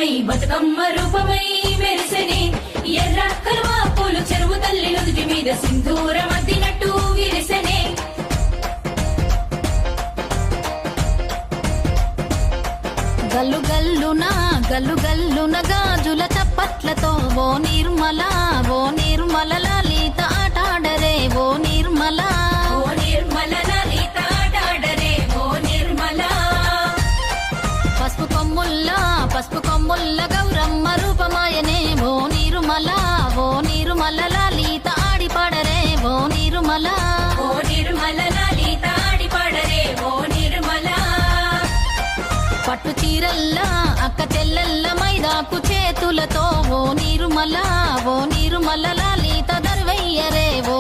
రూపమై బతుకమ్మ రూపమై మెరిసెనే ఎర్ర కలువ పూలు చెరువు తల్లి నుదుటి మీద సింధూరం అద్దినట్టు విరిసెనే గల్లు గల్లున గాజుల చప్పట్లతో ఓ నిర్మల లలిత ఆటాడరే ఓ నిర్మల లలిత ఆటాడరే ఓ నిర్మల పసుపు కొమ్ముల్ల గౌరమ్మ రూపమాయనే ఓ నిర్మల లలిత ఆడిపాడరే ఓ నిర్మల లలిత ఆడిపాడరే ఓ నిర్మల పట్టు చీరల్లా అక్క చెల్లెల్ల మైదాకు చేతులతో ఓ నిర్మల లలిత దర్వయ్యరే ఓ